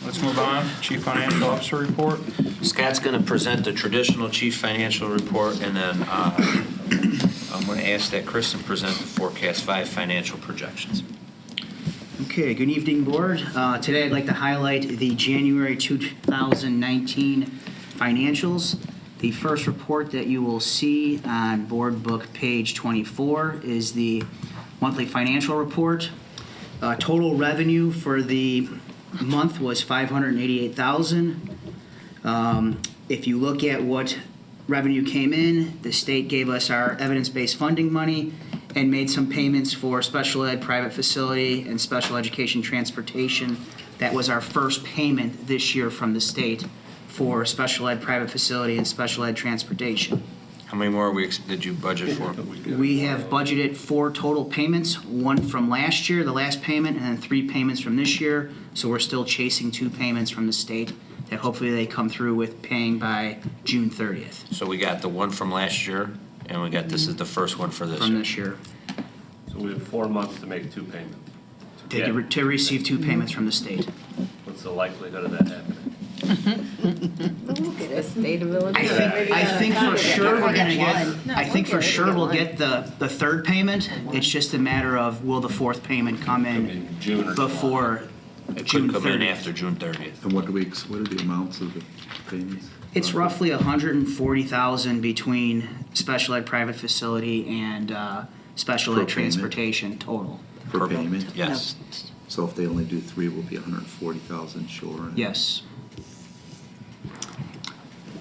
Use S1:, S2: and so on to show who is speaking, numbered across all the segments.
S1: Let's move on. Chief Financial Officer report.
S2: Scott's going to present the traditional chief financial report, and then I'm going to ask that Kristen present the forecast 5 financial projections.
S3: Okay, good evening, Board. Today I'd like to highlight the January 2019 financials. The first report that you will see on Board Book page 24 is the monthly financial report. Total revenue for the month was $588,000. If you look at what revenue came in, the state gave us our evidence-based funding money and made some payments for special ed, private facility, and special education transportation. That was our first payment this year from the state for special ed, private facility, and special ed transportation.
S2: How many more weeks did you budget for?
S3: We have budgeted 4 total payments, 1 from last year, the last payment, and then 3 payments from this year. So we're still chasing 2 payments from the state that hopefully they come through with paying by June 30th.
S2: So we got the one from last year, and we got this is the first one for this
S3: From
S2: year.
S3: this year.
S4: So we have 4 months to make 2 payments.
S3: To receive 2 payments from the state.
S4: What's the likelihood of that happening?
S5: Look at us, state of Illinois.
S3: I think for sure we're gonna get, I think for sure we'll get the 3rd payment. It's just a matter of will the 4th payment come in
S4: June or
S3: before
S2: It
S3: June
S2: could come in
S3: 30th.
S2: after June 30th.
S6: And what are the amounts of the payments?
S3: It's roughly $140,000 between special ed private facility and special
S6: Per
S3: ed
S6: payment?
S3: transportation total.
S6: Per payment?
S2: Yes.
S6: So if they only do 3, we'll be 140,000 short.
S3: Yes.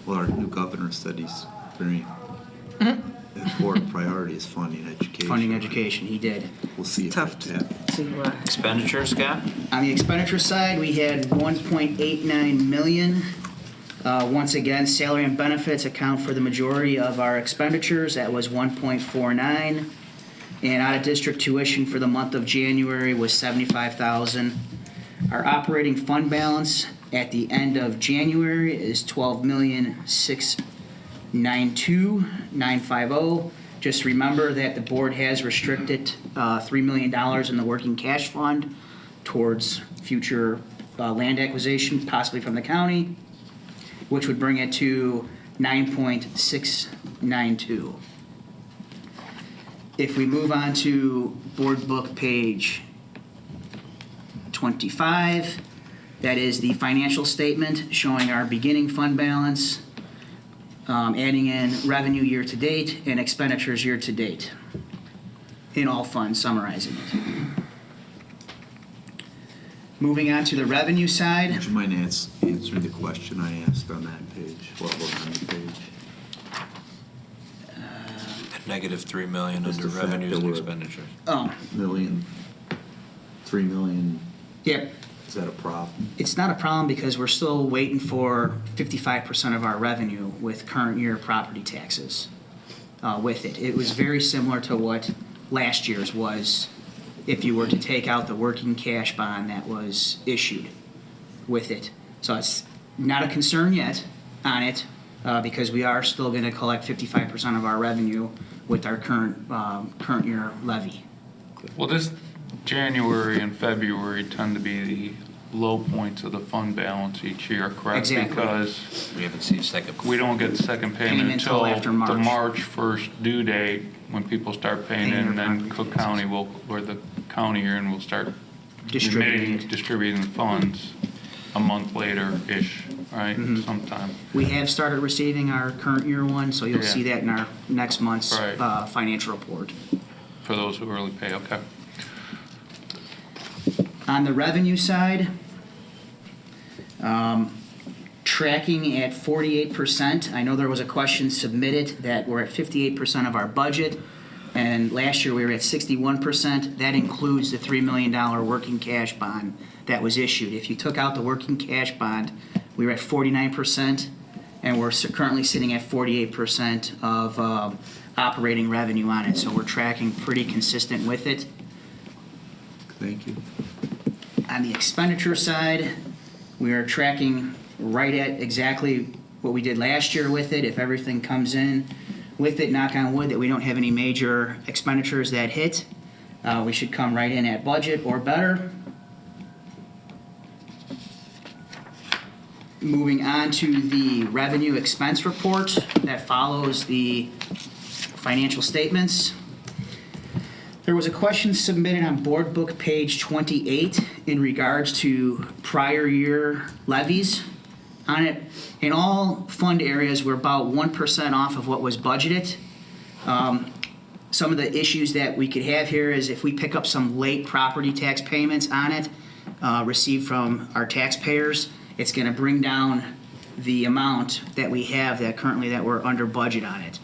S6: Well, our new governor said he's very important priority is funding education.
S3: Funding education, he did.
S6: We'll see if
S5: Tough
S6: that
S5: to
S2: Expenditure, Scott?
S3: On the expenditure side, we had $1.89 million. Once again, salary and benefits account for the majority of our expenditures. That was $1.49. And out-of-district tuition for the month of January was $75,000. Our operating fund balance at the end of January is $12,692,950. Just remember that the board has restricted $3 million in the working cash fund towards future land acquisition, possibly from the county, which would bring it to 9.692. If we move on to board book page 25, that is the financial statement showing our beginning fund balance, adding in revenue year to date and expenditures year to date in all funds, summarizing it. Moving on to the revenue side.
S6: Would you mind answering the question I asked on that page? What was on the page?
S2: Negative $3 million
S6: Just
S2: under
S6: the fact
S2: revenues
S6: that
S2: and
S6: we're-
S2: expenditures.
S3: Oh,
S6: 3 million,
S3: yep.
S6: is that a problem?
S3: It's not a problem because we're still waiting for 55% of our revenue with current year property taxes with it. It was very similar to what last year's was if you were to take out the working cash bond that was issued with it. So it's not a concern yet on it because we are still going to collect 55% of our revenue with our current year levy.
S1: Well, this January and February tend to be the low points of the fund balance each year, correct?
S3: Exactly.
S1: Because
S2: We haven't seen second.
S1: we don't get the second payment until
S3: after
S1: the
S3: March.
S1: March 1st due date when people start paying
S3: Paying
S1: in,
S3: their
S1: and then
S3: property
S1: Cook County will, or the county here, and will start distributing funds a month later-ish, right?
S3: Mm-hmm.
S1: Sometime.
S3: We have started receiving our current year one, so you'll
S1: Yeah.
S3: see that in our next month's
S1: Right.
S3: financial report.
S1: For those who early pay, okay.
S3: On the revenue side, tracking at 48%. I know there was a question submitted that we're at 58% of our budget, and last year we were at 61%. That includes the $3 million working cash bond that was issued. If you took out the working cash bond, we were at 49%, and we're currently sitting at 48% of operating revenue on it. So we're tracking pretty consistent with it.
S6: Thank you.
S3: On the expenditure side, we are tracking right at exactly what we did last year with it. If everything comes in with it, knock on wood, that we don't have any major expenditures that hit, we should come right in at budget or better. Moving on to the revenue expense report that follows the financial statements. There was a question submitted on board book page 28 in regards to prior year levies on it. In all fund areas, we're about 1% off of what was budgeted. Some of the issues that we could have here is if we pick up some late property tax payments on it, received from our taxpayers, it's going to bring down the amount that we have that currently that we're under budget on it.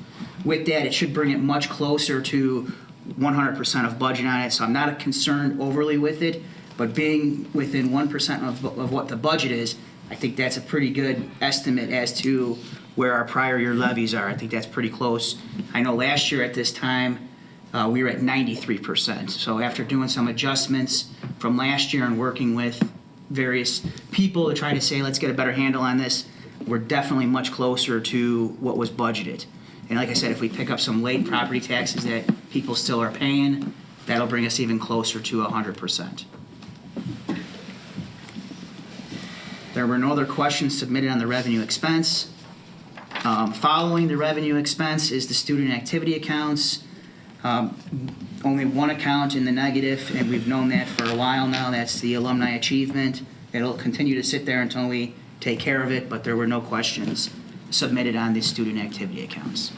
S3: With that, it should bring it much closer to 100% of budget on it, so I'm not concerned overly with it, but being within 1% of what the budget is, I think that's a pretty good estimate as to where our prior year levies are. I think that's pretty close. I know last year at this time, we were at 93%. So after doing some adjustments from last year and working with various people to try to say, let's get a better handle on this, we're definitely much closer to what was budgeted. And like I said, if we pick up some late property taxes that people still are paying, that'll bring us even closer to 100%. There were no other questions submitted on the revenue expense. Following the revenue expense is the student activity accounts. Only one account in the negative, and we've known that for a while now. That's the alumni achievement. It'll continue to sit there until we take care of it, but there were no questions submitted on the student activity accounts.